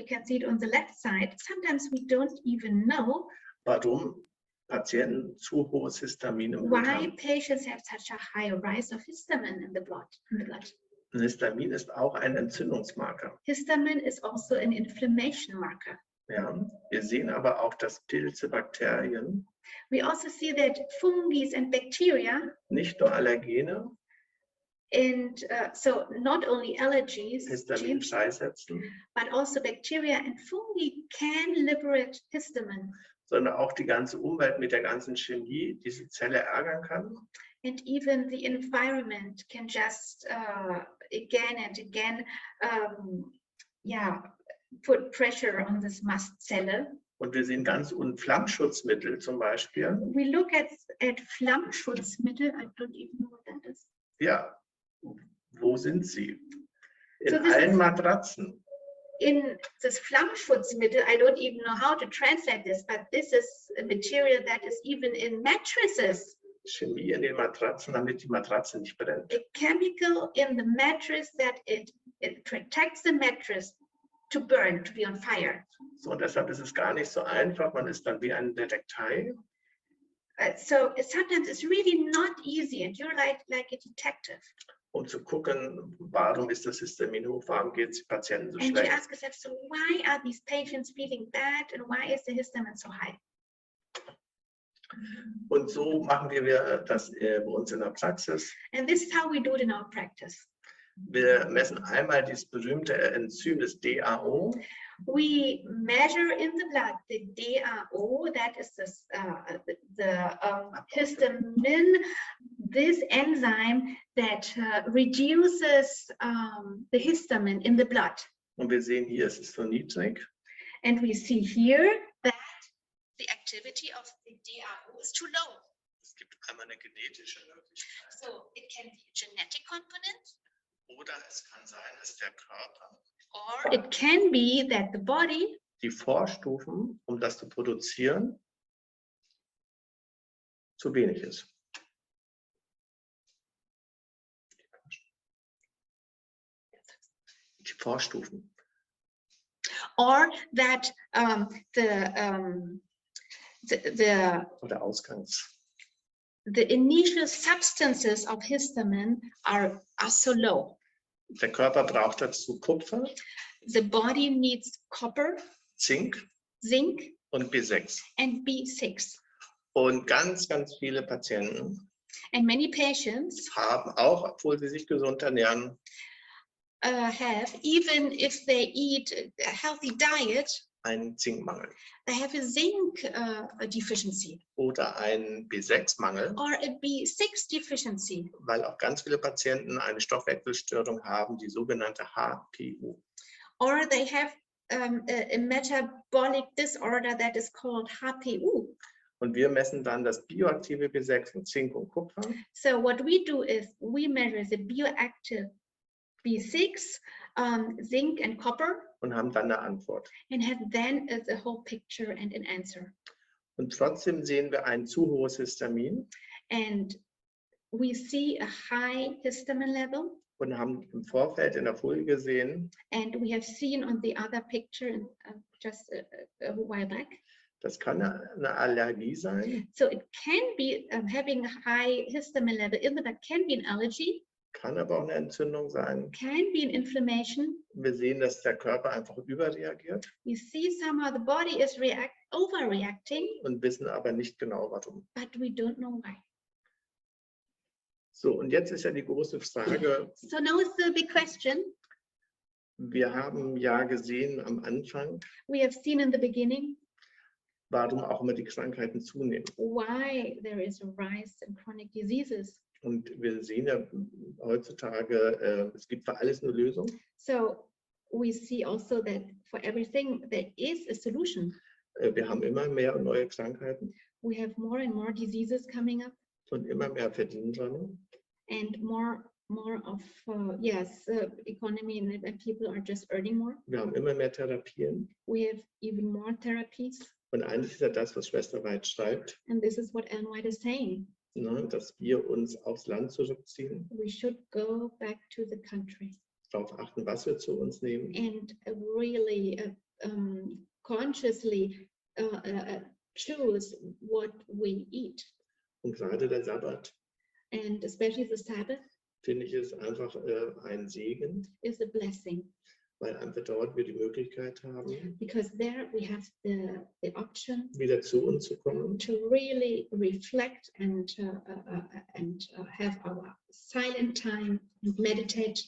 can see it on the left side. Sometimes we don't even know
warum Patienten zu hohes Histamin im Blut
why
haben.
patients have such a high rise of histamine in the blood.
Und Histamin ist auch ein Entzündungsmarker.
Histamine is also an inflammation marker.
Ja, wir sehen aber auch, dass Pilze, Bakterien,
We also see that fungi and bacteria,
nicht nur Allergene,
and so not only allergies,
Histamin freisetzen,
but also bacteria and fungi can liberate histamine.
sondern auch die ganze Umwelt mit der ganzen Chemie diese Zelle ärgern kann.
And even the environment can just again and again put pressure on this mast cell.
Und wir sehen ganz unten Flammschutzmittel zum Beispiel.
We look at Flammschutzmittel. I don't even know what that is.
Ja, wo sind sie? In
So this
allen
is-
Matratzen.
In this Flammschutzmittel, I don't even know how to translate this, but this is a material that is even in mattresses.
Chemie in den Matratzen, damit die Matratze nicht brennt.
A chemical in the mattress that it protects the mattress to burn, to be on fire.
So, und deshalb ist es gar nicht so einfach. Man ist dann wie ein Detektei.
So sometimes it's really not easy, and you're like a detective.
Um zu gucken, warum ist das Histamin hoch, warum geht es den Patienten so
And you
schlecht.
ask yourself, so why are these patients feeling bad, and why is the histamine so high?
Und so machen wir das bei uns in der Praxis.
And this is how we do it in our practice.
Wir messen einmal dieses berühmte Enzym, das DAO.
We measure in the blood the DAO, that is the histamine, this enzyme that reduces the histamine in the blood.
Und wir sehen hier, es ist so niedrig.
And we see here that the activity of the DAO is too low.
Es gibt einmal eine genetische Möglichkeit.
So it can be a genetic component,
Oder es kann sein, dass der Körper
or it can be that the body
die Vorstufen, um das zu produzieren, zu wenig ist. Die Vorstufen.
or that
Oder Ausgangs.
the initial substances of histamine are so low.
Der Körper braucht dazu Kupfer,
The body needs copper,
Zink
zinc,
und B6.
and B6.
Und ganz, ganz viele Patienten
And many patients
haben, auch obwohl sie sich gesund ernähren,
have, even if they eat a healthy diet,
einen Zinkmangel
they have a zinc deficiency
oder einen B6-Mangel,
or a B6 deficiency,
weil auch ganz viele Patienten eine Stoffwechselstörung haben, die sogenannte HPU.
or they have a metabolic disorder that is called HPU.
Und wir messen dann das bioaktive B6 in Zink und Kupfer
So what we do is we measure the bioactive B6, zinc and copper,
und haben dann eine Antwort.
and have then the whole picture and an answer.
Und trotzdem sehen wir ein zu hohes Histamin
And we see a high histamine level,
und haben im Vorfeld in der Folie gesehen,
and we have seen on the other picture just a while back.
das kann eine Allergie sein,
So it can be having a high histamine level in the blood can be an allergy,
kann aber auch eine Entzündung sein.
can be an inflammation.
Wir sehen, dass der Körper einfach überreagiert
We see somehow the body is overreacting,
und wissen aber nicht genau warum.
but we don't know why.
So, und jetzt ist ja die große Frage,
So now is the big question.
wir haben ja gesehen am Anfang,
We have seen in the beginning
warum auch immer die Krankheiten zunehmen.
why there is a rise in chronic diseases.
Und wir sehen ja heutzutage, es gibt für alles eine Lösung.
So we see also that for everything there is a solution.
Wir haben immer mehr neue Krankheiten.
We have more and more diseases coming up,
Und immer mehr verdienen dran.
and more of economy, and people are just earning more.
Wir haben immer mehr Therapien.
We have even more therapies,
Und eigentlich ist ja das, was Schwester White schreibt,
and this is what Ellen White is saying.
ne, dass wir uns aufs Land zurückziehen,
We should go back to the country
darauf achten, was wir zu uns nehmen.
and really consciously choose what we eat.
Und gerade der Sabbat,
And especially the Sabbath
finde ich, ist einfach ein Segen,
is a blessing,
weil einfach dort wir die Möglichkeit haben,
because there we have the option
wieder zu uns zu kommen,
to really reflect and have our silent time and meditate.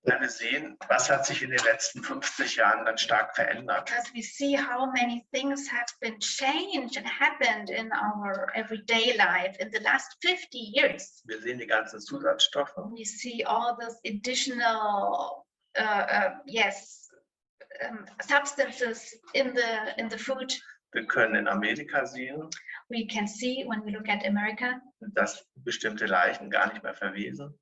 weil wir sehen, was hat sich in den letzten 50 Jahren dann stark verändert.
Because we see how many things have been changed and happened in our everyday life in the last 50 years.
Wir sehen die ganzen Zusatzstoffe.
We see all those additional substances in the food.
Wir können in Amerika sehen,
We can see when we look at America
dass bestimmte Leichen gar nicht mehr verwesen.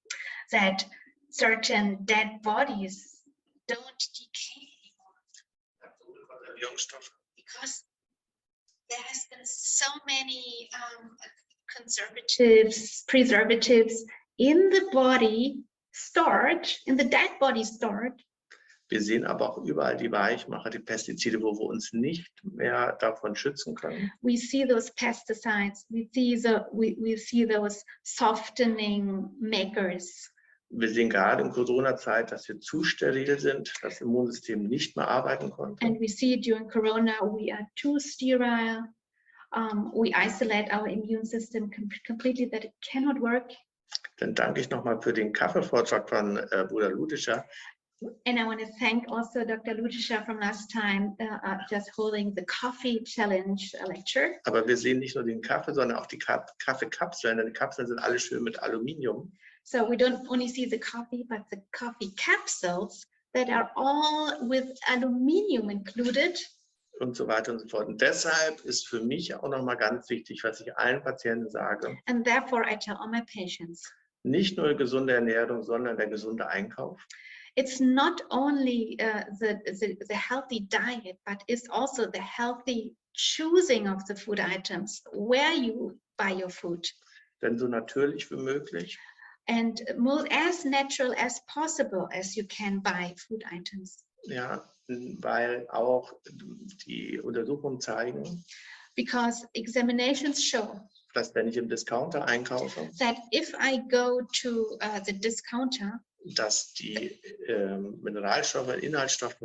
that certain dead bodies don't decay anymore
Konservierungsstoffe.
because there has been so many preservatives in the body stored, in the dead body stored.
Wir sehen aber auch überall die Weichmacher, die Pestizide, wo wir uns nicht mehr davon schützen können.
We see those pesticides. We see those softening makers.
Wir sehen gerade in Corona-Zeit, dass wir zu steril sind, das Immunsystem nicht mehr arbeiten konnte.
And we see during Corona, we are too sterile. We isolate our immune system completely, that it cannot work.
Dann danke ich nochmal für den Kaffeevortrag von Bruder Ludischer.
And I want to thank also Dr. Ludischer from last time, just holding the coffee challenge lecture.
Aber wir sehen nicht nur den Kaffee, sondern auch die Kaffeekapseln. Denn die Kapseln sind alle schön mit Aluminium.
So we don't only see the coffee, but the coffee capsules that are all with aluminium included.
Und so weiter und so fort. Und deshalb ist für mich auch nochmal ganz wichtig, was ich allen Patienten sage.
And therefore I tell all my patients,
Nicht nur gesunde Ernährung, sondern der gesunde Einkauf.
it's not only the healthy diet, but it's also the healthy choosing of the food items, where you buy your food.
Denn so natürlich wie möglich.
And as natural as possible as you can buy food items.
Ja, weil auch die Untersuchungen zeigen,
Because examinations show
dass wenn ich im Discounter einkaufe,
that if I go to the discounter,
dass die Mineralstoffe, Inhaltsstoffe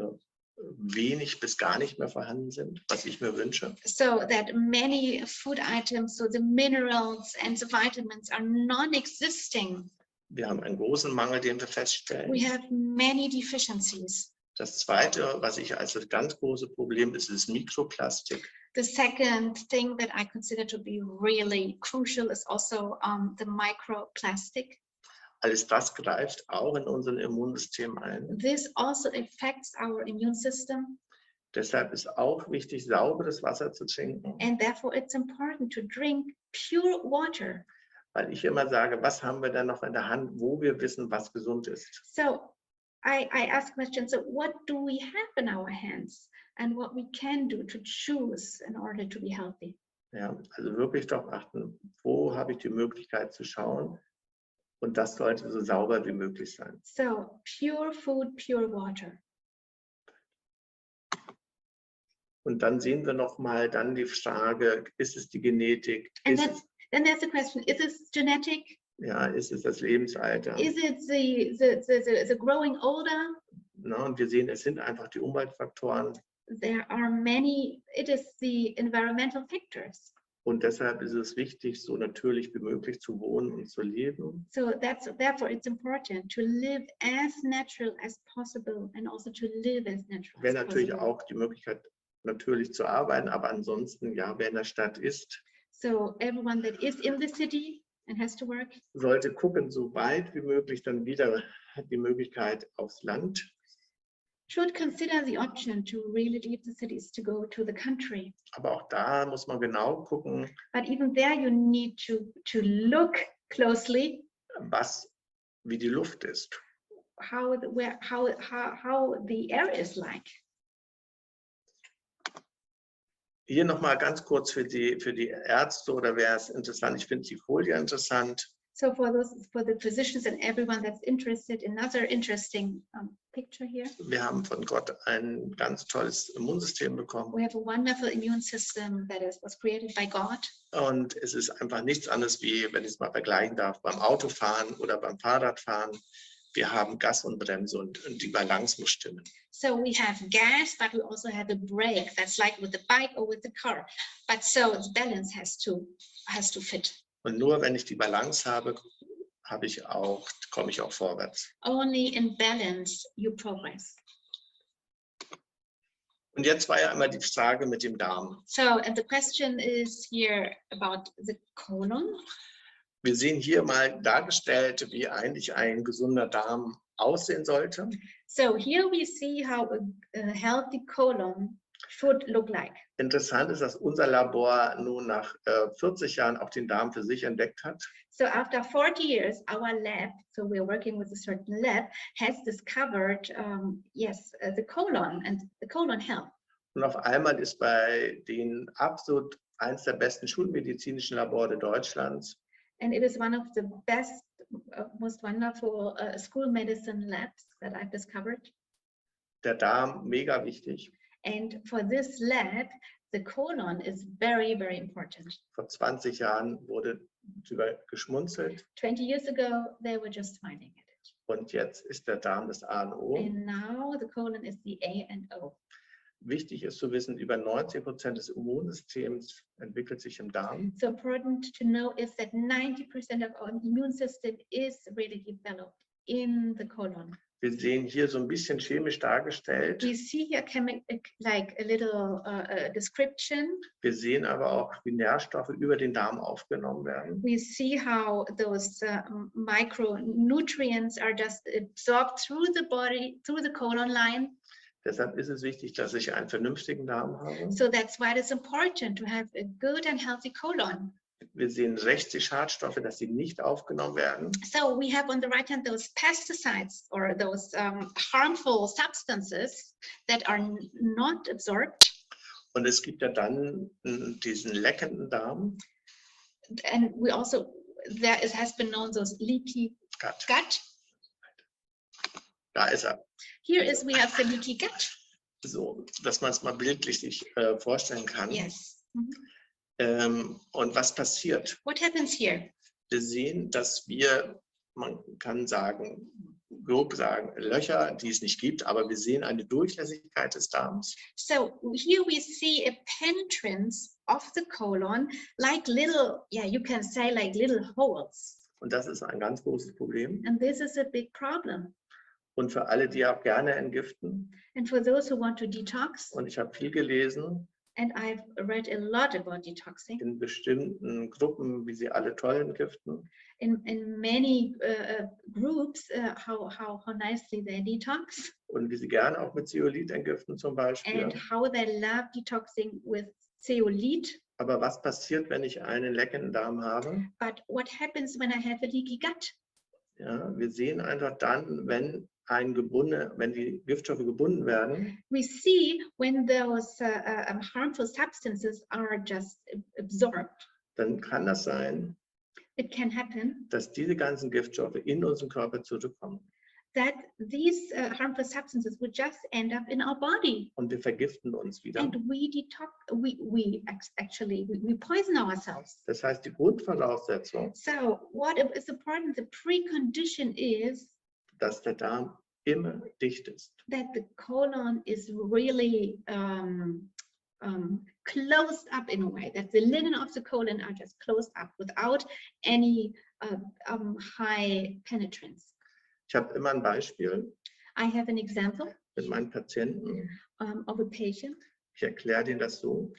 wenig bis gar nicht mehr vorhanden sind, was ich mir wünsche.
so that many food items, so the minerals and the vitamins are non-existing.
Wir haben einen großen Mangel, den wir feststellen.
We have many deficiencies.
Das Zweite, was ich als das ganz große Problem ist Mikroplastik.
The second thing that I consider to be really crucial is also the microplastic.
Alles das greift auch in unser Immunsystem ein.
This also affects our immune system,
Deshalb ist auch wichtig, sauberes Wasser zu trinken.
and therefore it's important to drink pure water.
Weil ich immer sage, was haben wir denn noch in der Hand, wo wir wissen, was gesund ist.
So I ask questions, so what do we have in our hands and what we can do to choose in order to be healthy?
Ja, also wirklich darauf achten, wo habe ich die Möglichkeit zu schauen, und das sollte so sauber wie möglich sein.
So pure food, pure water.
Und dann sehen wir noch mal dann die Frage, ist es die Genetik?
And
Ist
then there's the question, is it genetic?
ist es das Lebensalter?
Is it the growing older?
Na, und wir sehen, es sind einfach die Umweltfaktoren.
There are many, it is the environmental factors.
Und deshalb ist es wichtig, so natürlich wie möglich zu wohnen und zu leben.
So therefore it's important to live as natural as possible and also to live as natural
Wäre
as
natürlich
possible.
auch die Möglichkeit, natürlich zu arbeiten, aber ansonsten, ja, wer in der Stadt ist,
So everyone that is in the city and has to work
sollte gucken, so weit wie möglich dann wieder die Möglichkeit aufs Land.
should consider the option to really leave the cities to go to the country.
Aber auch da muss man genau gucken,
But even there you need to look closely
wie die Luft ist.
how the air is like.
Hier nochmal ganz kurz für die Ärzte oder wer es interessant, ich finde die Folie interessant.
So for the physicians and everyone that's interested, another interesting picture here.
Wir haben von Gott ein ganz tolles Immunsystem bekommen.
We have a wonderful immune system that was created by God.
Und es ist einfach nichts anderes wie, wenn ich es mal vergleichen darf, beim Autofahren oder beim Fahrradfahren. Wir haben Gas und Bremse und die Balance muss stimmen.
So we have gas, but we also have a brake. That's like with the bike or with the car. But so the balance has to fit.
Und nur wenn ich die Balance habe, komme ich auch vorwärts.
Only in balance you progress.
Und jetzt war ja immer die Frage mit dem Darm.
So, and the question is here about the colon.
Wir sehen hier mal dargestellt, wie eigentlich ein gesunder Darm aussehen sollte.
So here we see how a healthy colon should look like.
Interessant ist, dass unser Labor nun nach 40 Jahren auch den Darm für sich entdeckt hat.
So after 40 years, our lab, so we're working with a certain lab, has discovered, the colon and the colon health.
Und auf einmal ist bei den absolut eines der besten schulmedizinischen Labore Deutschlands
And it is one of the best, most wonderful school medicine labs that I've discovered.
der Darm mega wichtig.
And for this lab, the colon is very, very important.
Vor 20 Jahren wurde darüber geschmunzelt
20 years ago, they were just smiling at it.
und jetzt ist der Darm das A und O.
And now the colon is the A and O.
Wichtig ist zu wissen, über 90% des Immunsystems entwickelt sich im Darm.
So important to know is that 90% of our immune system is really developed in the colon.
Wir sehen hier so ein bisschen chemisch dargestellt.
We see here like a little description.
Wir sehen aber auch, wie Nährstoffe über den Darm aufgenommen werden.
We see how those micronutrients are just absorbed through the body, through the colon line.
Deshalb ist es wichtig, dass ich einen vernünftigen Darm habe.
So that's why it's important to have a good and healthy colon.
Wir sehen rechts die Schadstoffe, dass sie nicht aufgenommen werden.
So we have on the right hand those pesticides or those harmful substances that are not absorbed.
Und es gibt ja dann diesen leckenden Darm.
And we also, it has been known those leaky gut.
Da ist er.
Here we have the leaky gut.
So, dass man es mal bildlich sich vorstellen kann.
Yes.
Und was passiert?
What happens here?
Wir sehen, dass man kann sagen, grob sagen, Löcher, die es nicht gibt, aber wir sehen eine Durchlässigkeit des Darms.
So here we see a penetrance of the colon, like little, you can say like little holes.
Und das ist ein ganz großes Problem.
And this is a big problem.
Und für alle, die auch gerne entgiften.
And for those who want to detox.
Und ich habe viel gelesen.
And I've read a lot about detoxing.
In bestimmten Gruppen, wie sie alle toll entgiften.
In many groups, how nicely they detox.
Und wie sie gerne auch mit Zeolit entgiften zum Beispiel.
And how they love detoxing with zeolit.
Aber was passiert, wenn ich einen leckenden Darm habe?
But what happens when I have a leaky gut?
Ja, wir sehen einfach dann, wenn die Giftstoffe gebunden werden.
We see when those harmful substances are just absorbed.
Dann kann das sein,
It can happen
dass diese ganzen Giftstoffe in unseren Körper zurückkommen.
That these harmful substances would just end up in our body.
Und wir vergiften uns wieder.
And we poison ourselves.
Das heißt, die Grundvoraussetzung,
So what is important, the precondition is
dass der Darm immer dicht ist.
that the colon is really closed up in a way, that the lining of the colon are just closed up without any high penetrance.
Ich habe immer ein Beispiel
I have an example
mit meinen Patienten.
of a patient.
Ich erkläre denen das so.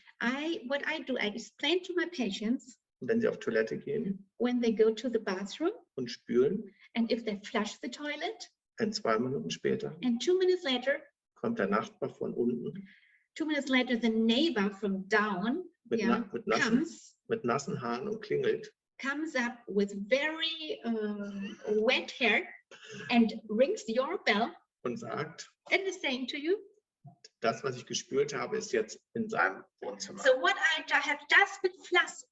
What I do, I explain to my patients,
wenn sie auf Toilette gehen
when they go to the bathroom,
und spülen,
and if they flush the toilet,
2 Minuten später
and 2 minutes later,
kommt der Nachbar von unten
2 minutes later, the neighbor from down
mit,
yeah,
mit nassen Haaren und klingelt.
comes up with very wet hair and rings your bell
Und sagt,
and is saying to you,
das, was ich gespült habe, ist jetzt in seinem Wohnzimmer.
so what I have just been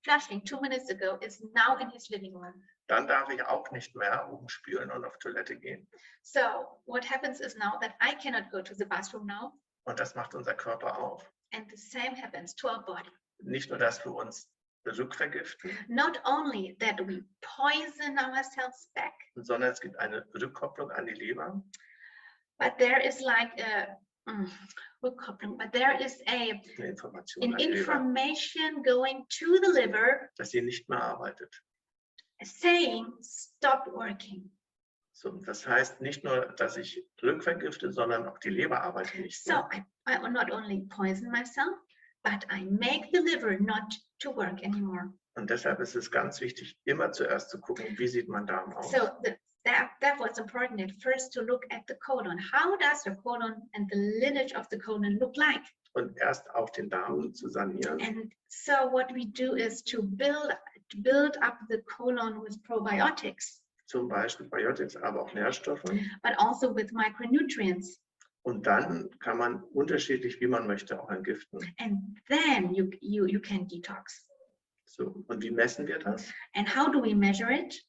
flushing 2 minutes ago is now in his living room.
Dann darf ich auch nicht mehr rumspülen und auf Toilette gehen.
So what happens is now that I cannot go to the bathroom now.
Und das macht unser Körper auf.
And the same happens to our body.
Nicht nur, dass wir uns rückvergiften,
Not only that we poison ourselves back,
sondern es gibt eine Rückkopplung an die Leber.
but there is like a but there is an information going to the liver,
dass sie nicht mehr arbeitet.
saying stop working.
So, das heißt nicht nur, dass ich rückvergifte, sondern auch die Leber arbeitet nicht mehr.
So I will not only poison myself, but I make the liver not to work anymore.
Und deshalb ist es ganz wichtig, immer zuerst zu gucken, wie sieht mein Darm aus.
So that was important at first, to look at the colon. How does the colon and the lineage of the colon look like?
Und erst auch den Darm zu sanieren.
And so what we do is to build up the colon with probiotics.
Zum Beispiel Probiotics, aber auch Nährstoffe.
But also with micronutrients.
Und dann kann man unterschiedlich, wie man möchte, auch entgiften.
And then you can detox.
So, und wie messen wir das?
And how do we measure it?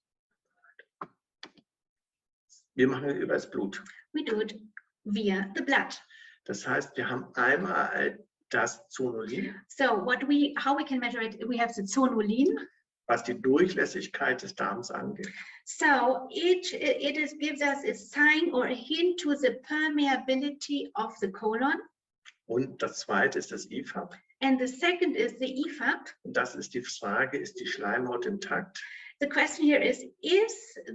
Wir machen es über das Blut.
We do it via the blood.
Das heißt, wir haben einmal das Zonulin.
So how we can measure it? We have the zonulin,
was die Durchlässigkeit des Darms angeht.
So it gives us a sign or a hint to the permeability of the colon.
Und das zweite ist das IFAB.
And the second is the IFAB.
Und das ist die Frage, ist die Schleimhaut intakt?
The question here is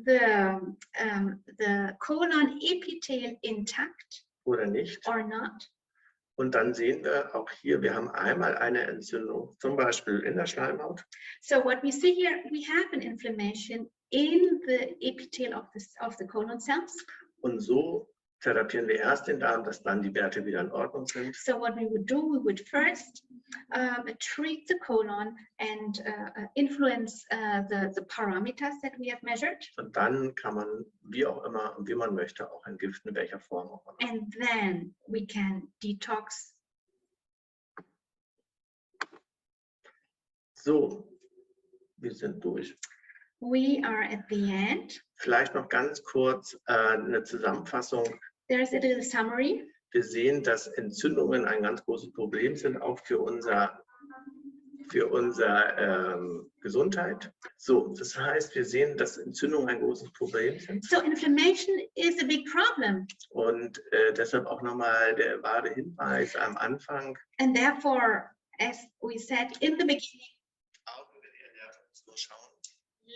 the colon epithelium intact
oder nicht?
Or not?
Und dann sehen wir auch hier, wir haben einmal eine Entzündung, zum Beispiel in der Schleimhaut.
So what we see here, we have an inflammation in the epithelium of the colon cells.
Und so therapieren wir erst den Darm, dass dann die Werte wieder in Ordnung sind.
So what we would do, we would first treat the colon and influence the parameters that we have measured.
Und dann kann man, wie auch immer und wie man möchte, auch entgiften, in welcher Form auch immer.
And then we can detox.
So, wir sind durch.
We are at the end.
Vielleicht noch ganz kurz eine Zusammenfassung.
There's a little summary.
Wir sehen, dass Entzündungen ein ganz großes Problem sind, auch für unsere Gesundheit. So, das heißt, wir sehen, dass Entzündungen ein großes Problem sind.
So inflammation is a big problem.
Und deshalb auch nochmal der wahre Hinweis am Anfang.
And therefore, as we said in the beginning,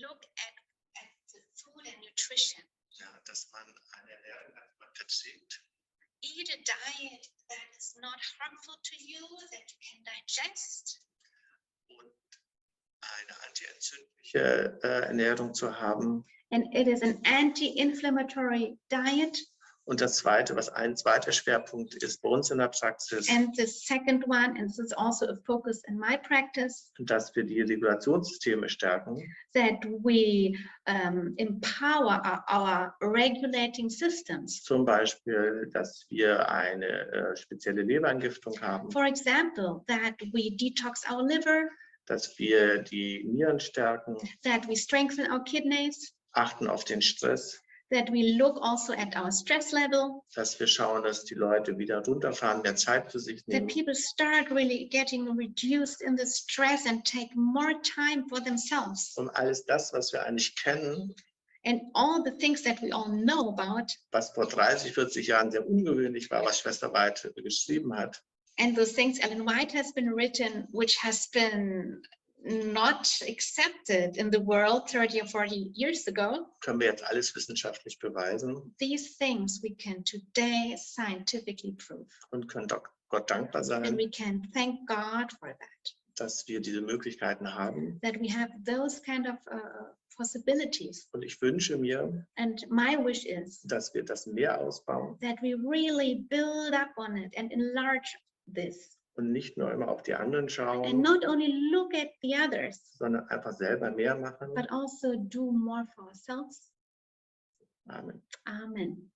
look at the food and nutrition.
Ja, dass man eine Ernährung verträgt.
Eat a diet that is not harmful to you, that you can digest.
Und eine antientzündliche Ernährung zu haben.
And it is an anti-inflammatory diet.
Und das zweite, was ein zweiter Schwerpunkt ist bei uns in der Praxis.
And the second one, and this is also a focus in my practice,
dass wir die Regulationssysteme stärken.
That we empower our regulating systems.
Zum Beispiel, dass wir eine spezielle Leberentgiftung haben.
For example, that we detox our liver.
Dass wir die Nieren stärken.
That we strengthen our kidneys.
Achten auf den Stress.
That we look also at our stress level.
Dass wir schauen, dass die Leute wieder runterfahren, mehr Zeit für sich nehmen.
That people start really getting reduced in the stress and take more time for themselves.
Und alles das, was wir eigentlich kennen.
And all the things that we all know about.
Was vor 30, 40 Jahren sehr ungewöhnlich war, was Schwester White geschrieben hat.
And those things Ellen White has been written, which has been not accepted in the world 30 or 40 years ago.
Können wir jetzt alles wissenschaftlich beweisen.
These things we can today scientifically prove.
Und können Gott dankbar sein.
And we can thank God for that.
dass wir diese Möglichkeiten haben.
that we have those kind of possibilities.
Und ich wünsche mir,
And my wish is
dass wir das mehr ausbauen
that we really build up on it and enlarge this.
und nicht nur immer auf die anderen
And
schauen,
not only look at the others,
sondern einfach selber mehr machen.
but also do more for ourselves.
Amen.
Amen.